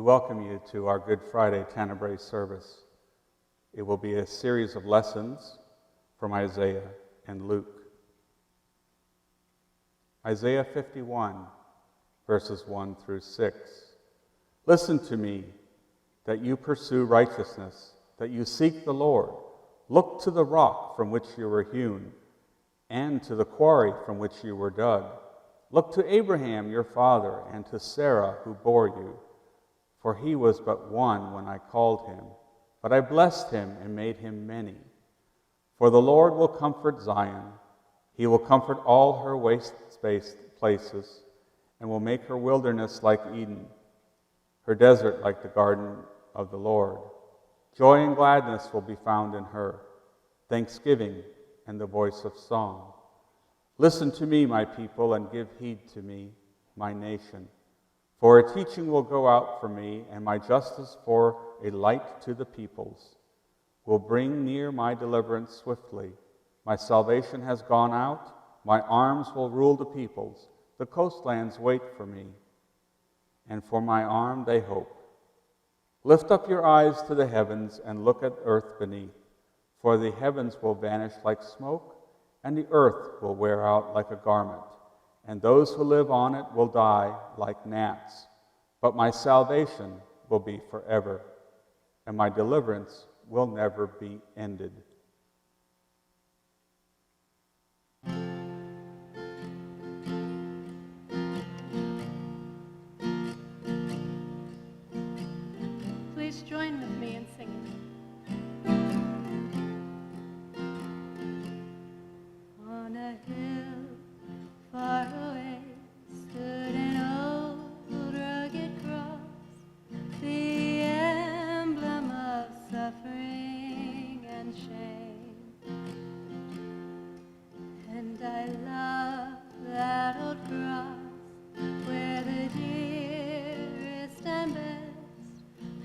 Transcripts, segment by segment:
welcome you to our Good Friday Tenebrae Service. It will be a series of lessons from Isaiah and Luke. Isaiah 51, verses 1 through 6. Listen to me, that you pursue righteousness, that you seek the Lord. Look to the rock from which you were hewn, and to the quarry from which you were dug. Look to Abraham your father, and to Sarah who bore you. For he was but one when I called him, but I blessed him and made him many. For the Lord will comfort Zion. He will comfort all her waste-spaced places, and will make her wilderness like Eden, her desert like the garden of the Lord. Joy and gladness will be found in her, thanksgiving and the voice of song. Listen to me, my people, and give heed to me, my nation. For a teaching will go out from me, and my justice for a light to the peoples. Will bring near my deliverance swiftly. My salvation has gone out. My arms will rule the peoples. The coastlands wait for me, and for my arm they hope. Lift up your eyes to the heavens and look at earth beneath. For the heavens will vanish like smoke, and the earth will wear out like a garment. And those who live on it will die like gnats. But my salvation will be forever, and my deliverance will never be ended. Please join with me in singing. On a hill far away stood an old rugged cross, the emblem of suffering and shame. And I love that old cross where the dearest and best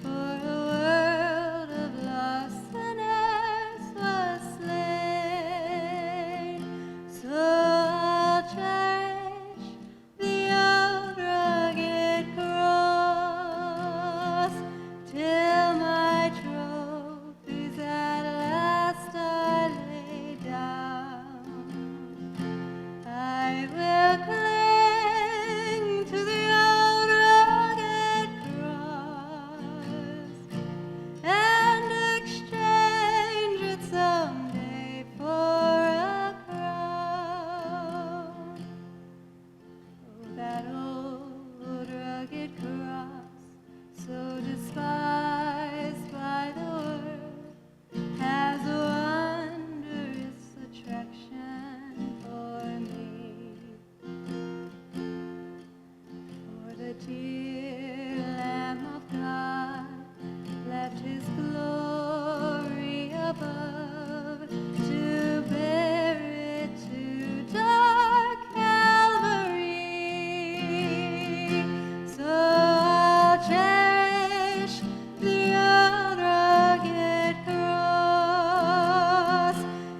for a world of lost sinners was slain. So I'll cherish the old rugged cross till my trophies at last are laid down. I will cling to the old rugged cross and exchange it someday for a crown. Oh, that old rugged cross, so despised by the world, has a wondrous attraction for me. For the dear Lamb of God left his glory above to bear it to dark Calvary. So I'll cherish the old rugged cross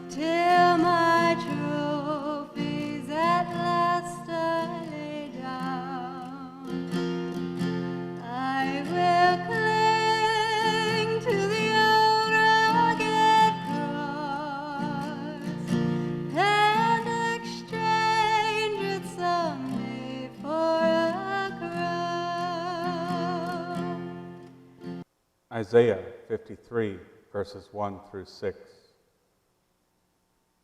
till my trophies at last are laid down. I will cling to the old rugged cross and exchange it someday for a crown. Isaiah 53, verses 1 through 6.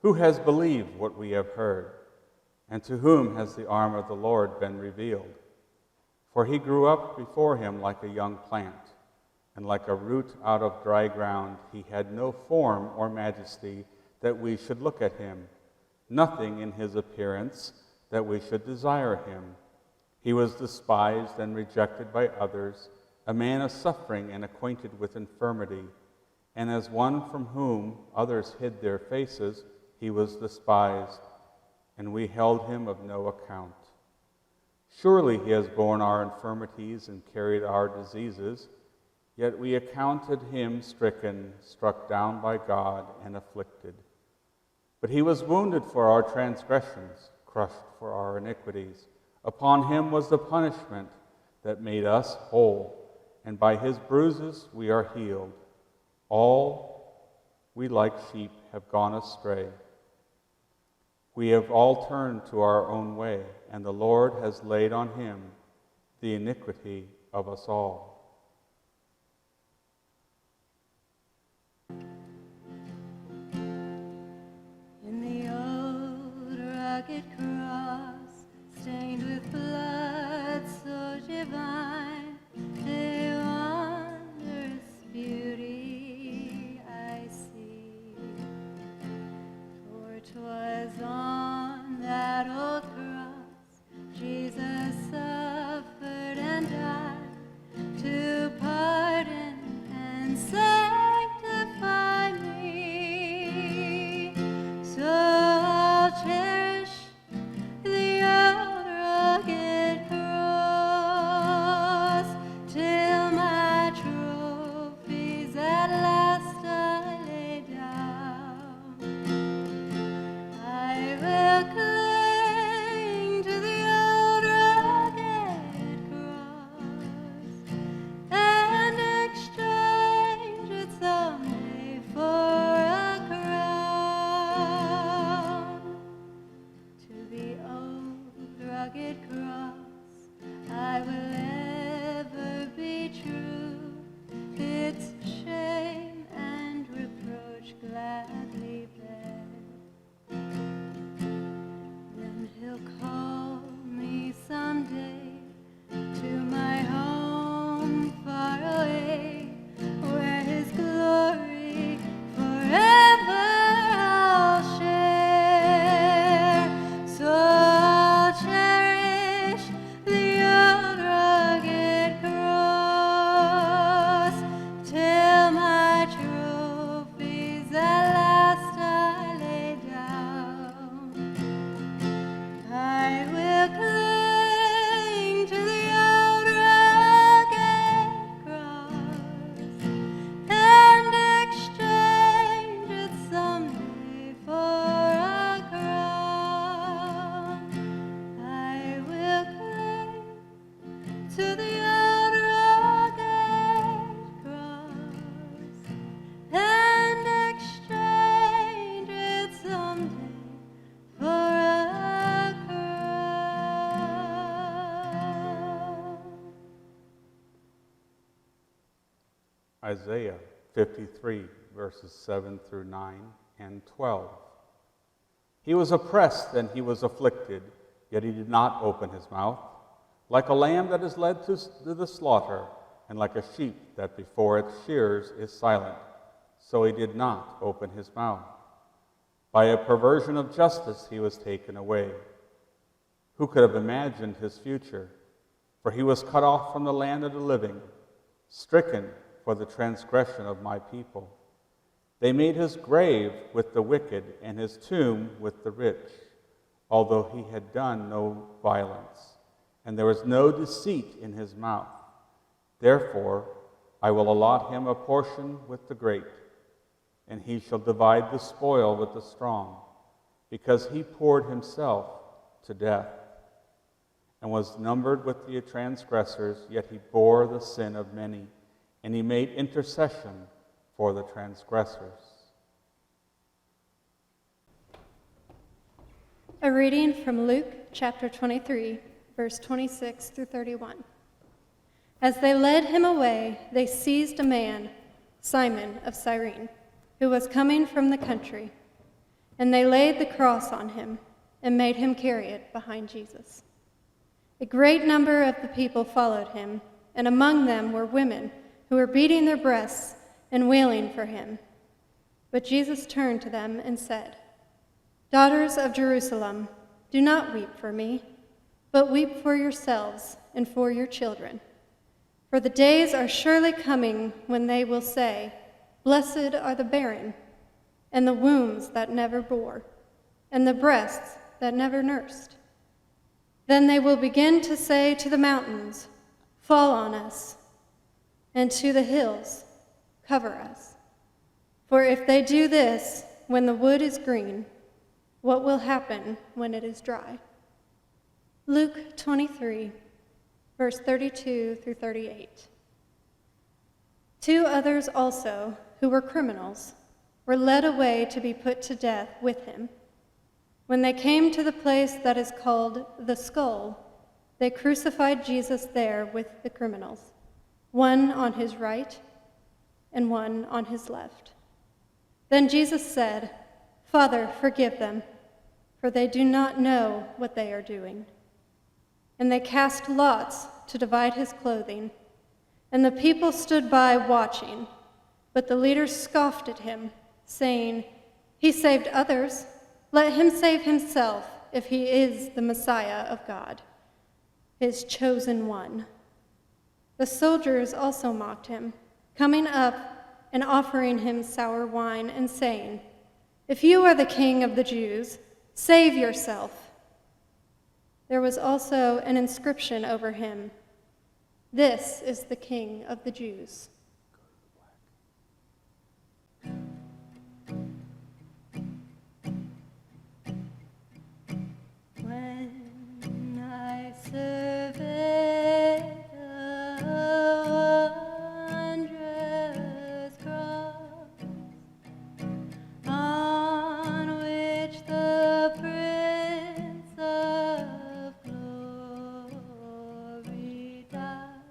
Who has believed what we have heard, and to whom has the arm of the Lord been revealed? For he grew up before him like a young plant, and like a root out of dry ground. He had no form or majesty that we should look at him, nothing in his appearance that we should desire him. He was despised and rejected by others, a man of suffering and acquainted with infirmity. And as one from whom others hid their faces, he was despised, and we held him of no account. Surely he has borne our infirmities and carried our diseases, yet we accounted him stricken, struck down by God, and afflicted. But he was wounded for our transgressions, crushed for our iniquities. Upon him was the punishment that made us whole, and by his bruises we are healed. All we like sheep have gone astray. We have all turned to our own way, and the Lord has laid on him the iniquity of us all. In the old rugged cross, stained with blood so divine, a wondrous beauty I see. For 'twas on that old cross Jesus suffered and died to pardon and sanctify me. So I'll cherish the old rugged cross till my trophies at last I lay down. I will cling to the old rugged cross and exchange it someday for a crown. To the old rugged cross I will ever be true, its shame and reproach gladly bear. Then he'll call me someday to my home far away, where his glory forever I'll share. So I'll cherish the old rugged cross till my trophies at last I lay down. I will cling to the old rugged cross and exchange it someday for a crown. I will cling to the old rugged cross and exchange it someday for a crown. Isaiah 53, verses 7 through 9 and 12. He was oppressed and he was afflicted, yet he did not open his mouth. Like a lamb that is led to the slaughter, and like a sheep that before its shearers is silent, so he did not open his mouth. By a perversion of justice he was taken away. Who could have imagined his future? For he was cut off from the land of the living, stricken for the transgression of my people. They made his grave with the wicked and his tomb with the rich, although he had done no violence, and there was no deceit in his mouth. Therefore I will allot him a portion with the great, and he shall divide the spoil with the strong, because he poured himself to death, and was numbered with the transgressors, yet he bore the sin of many, and he made intercession for the transgressors. A reading from Luke chapter 23, verse 26 through 31. As they led him away, they seized a man, Simon of Cyrene, who was coming from the country, and they laid the cross on him and made him carry it behind Jesus. A great number of the people followed him, and among them were women who were beating their breasts and wailing for him. But Jesus turned to them and said, "Daughters of Jerusalem, do not weep for me, but weep for yourselves and for your children. For the days are surely coming when they will say, 'Blessed are the barren, and the wombs that never bore, and the breasts that never nursed.' Then they will begin to say to the mountains, 'Fall on us,' and to the hills, 'Cover us.' For if they do this when the wood is green, what will happen when it is dry?" Luke 23, verse 32 through 38. 2 others also, who were criminals, were led away to be put to death with him. When they came to the place that is called the Skull, they crucified Jesus there with the criminals, one on his right and one on his left. Then Jesus said, "Father, forgive them, for they do not know what they are doing." And they cast lots to divide his clothing, and the people stood by watching. But the leaders scoffed at him, saying, "He saved others. Let him save himself if he is the Messiah of God, his chosen one." The soldiers also mocked him, coming up and offering him sour wine and saying, "If you are the king of the Jews, save yourself." There was also an inscription over him, "This is the King of the Jews." When I survey the wondrous cross on which the Prince of Glory died,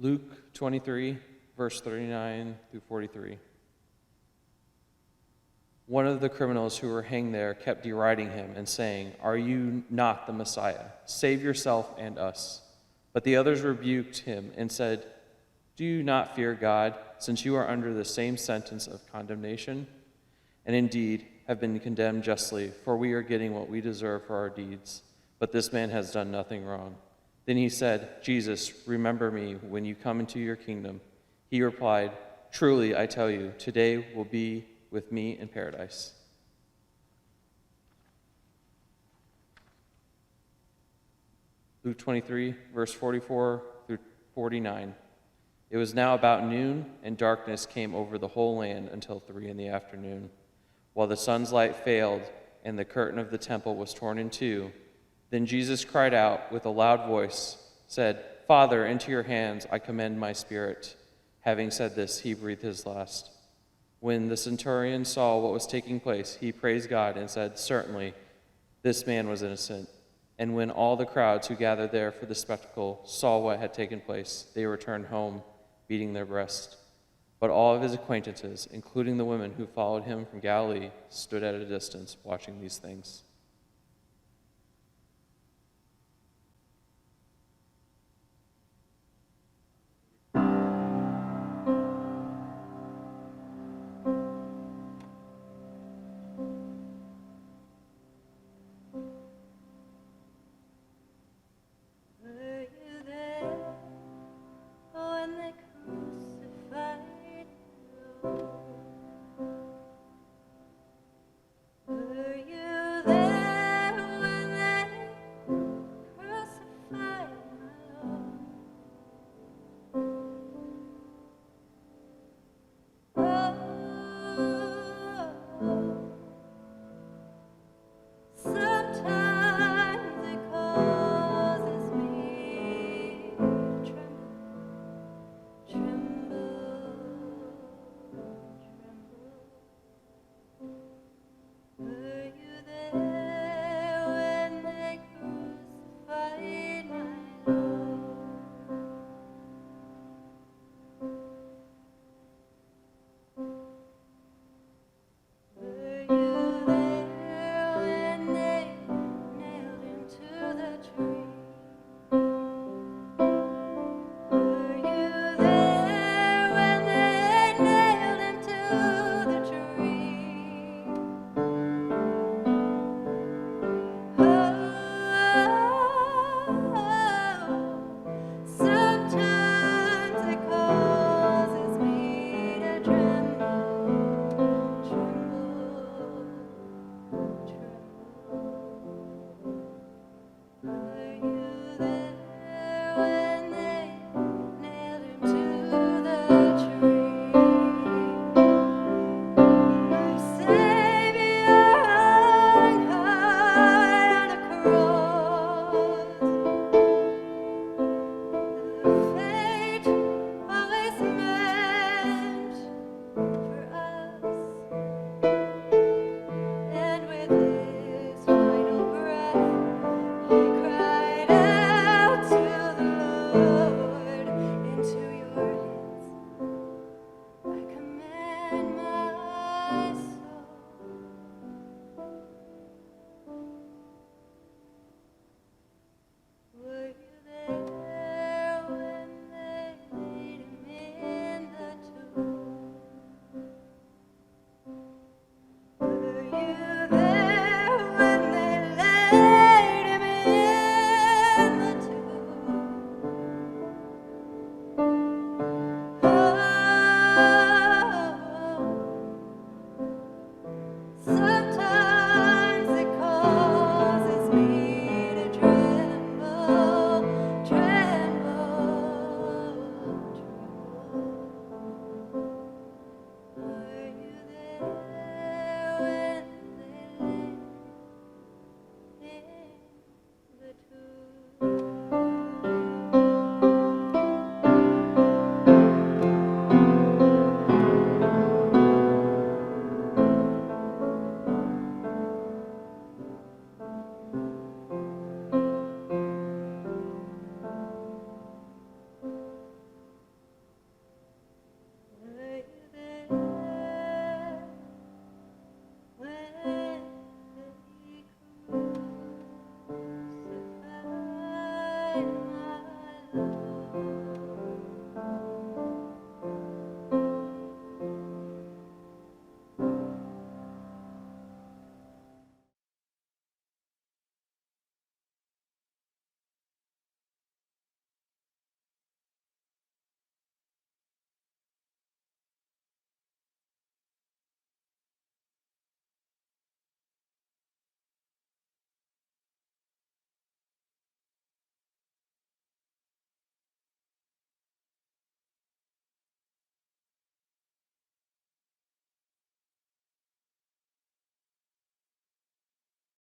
Luke 23, verse 39 through 43. One of the criminals who were hanged there kept deriding him and saying, "Are you not the Messiah? Save yourself and us." But the others rebuked him and said, "Do you not fear God, since you are under the same sentence of condemnation? And indeed have been condemned justly, for we are getting what we deserve for our deeds. But this man has done nothing wrong." Then he said, "Jesus, remember me when you come into your kingdom." He replied, "Truly, I tell you, today will be with me in paradise." Luke 23, verse 44 through 49. It was now about noon, and darkness came over the whole land until 3 p.m. While the sun's light failed and the curtain of the temple was torn in two, then Jesus cried out with a loud voice, said, "Father, into your hands I commend my spirit." Having said this, he breathed his last. When the centurion saw what was taking place, he praised God and said, "Certainly, this man was innocent." And when all the crowds who gathered there for the spectacle saw what had taken place, they returned home, beating their breasts. But all of his acquaintances, including the women who followed him from Galilee, stood at a distance watching these things.